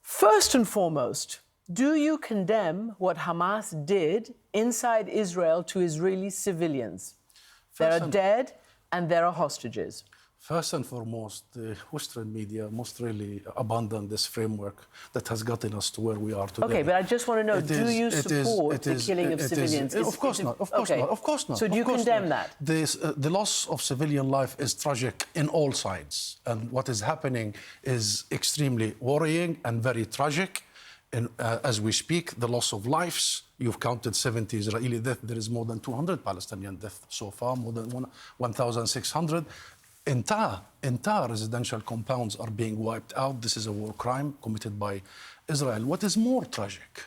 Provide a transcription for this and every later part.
First and foremost, do you condemn what Hamas did inside Israel to Israeli civilians? There are dead and there are hostages. First and foremost, the Western media must really abandon this framework that has gotten us to where we are today. Okay, but I just want to know, do you support the killing of civilians? Of course not, of course not, of course not. So do you condemn that? The loss of civilian life is tragic in all sides. And what is happening is extremely worrying and very tragic. And as we speak, the loss of lives, you've counted 70 Israeli deaths. There is more than 200 Palestinian deaths so far, more than 1,600. Entire residential compounds are being wiped out. This is a war crime committed by Israel. What is more tragic,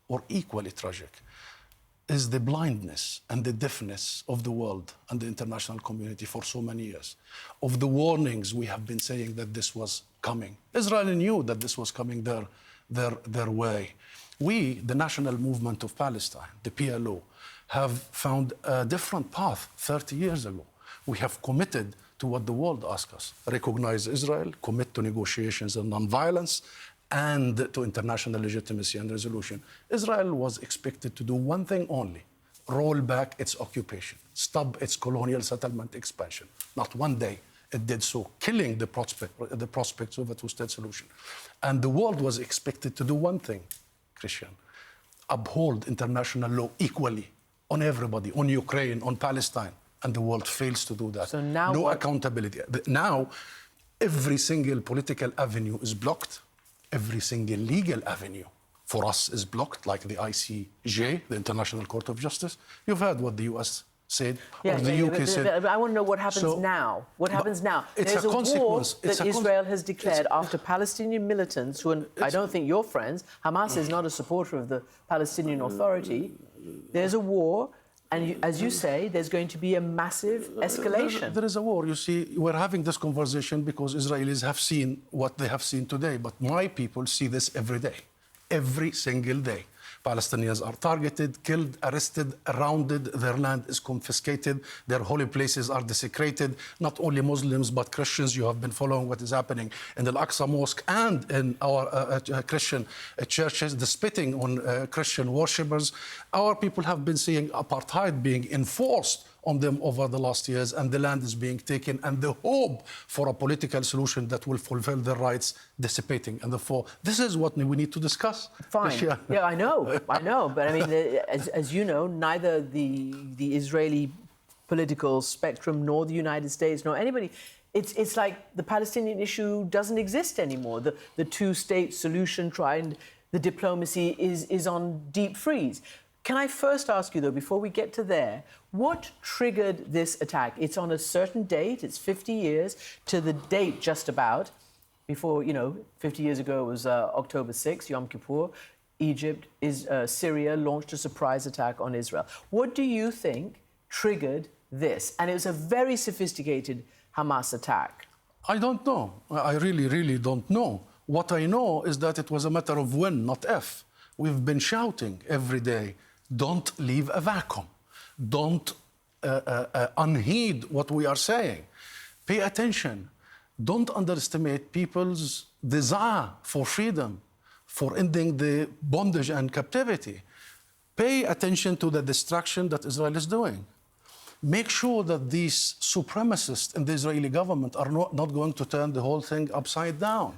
or equally tragic, is the blindness and the deafness of the world and the international community for so many years, of the warnings we have been saying that this was coming. Israel knew that this was coming their way. We, the National Movement of Palestine, the PLO, have found a different path 30 years ago. We have committed to what the world asks us: recognize Israel, commit to negotiations and non-violence, and to international legitimacy and resolution. Israel was expected to do one thing only: roll back its occupation, stop its colonial settlement expansion. Not one day it did so, killing the prospects of a two-state solution. And the world was expected to do one thing, Christian: uphold international law equally on everybody, on Ukraine, on Palestine. And the world fails to do that. So now no accountability. Now, every single political avenue is blocked. Every single legal avenue for us is blocked, like the ICJ, the International Court of Justice. You've heard what the US said, or the UK said. But I want to know what happens now. What happens now? There's a war that Israel has declared after Palestinian militants, who I don't think you're friends. Hamas is not a supporter of the Palestinian Authority. There's a war. And as you say, there's going to be a massive escalation. There is a war. You see, we're having this conversation because Israelis have seen what they have seen today. But my people see this every day, every single day. Palestinians are targeted, killed, arrested, surrounded. Their land is confiscated. Their holy places are desecrated. Not only Muslims, but Christians. You have been following what is happening in the Al-Aqsa Mosque and in our Christian churches, the spitting on Christian worshippers. Our people have been seeing apartheid being enforced on them over the last years, and the land is being taken, and the hope for a political solution that will fulfill their rights dissipating. And therefore, this is what we need to discuss. Fine. Yeah, I know. But I mean, as you know, neither the Israeli political spectrum nor the United States nor anybody, it's like the Palestinian issue doesn't exist anymore. The two-state solution the diplomacy is on deep freeze. Can I first ask you, though, before we get to there, what triggered this attack? It's on a certain date. It's 50 years to the date just about. Before, 50 years ago, it was October 6th, Yom Kippur. Syria launched a surprise attack on Israel. What do you think triggered this? And it was a very sophisticated Hamas attack. I don't know. I really don't know. What I know is that it was a matter of when, not if. We've been shouting every day, don't leave a vacuum. Don't unheed what we are saying. Pay attention. Don't underestimate people's desire for freedom, for ending the bondage and captivity. Pay attention to the destruction that Israel is doing. Make sure that these supremacists in the Israeli government are not going to turn the whole thing upside down.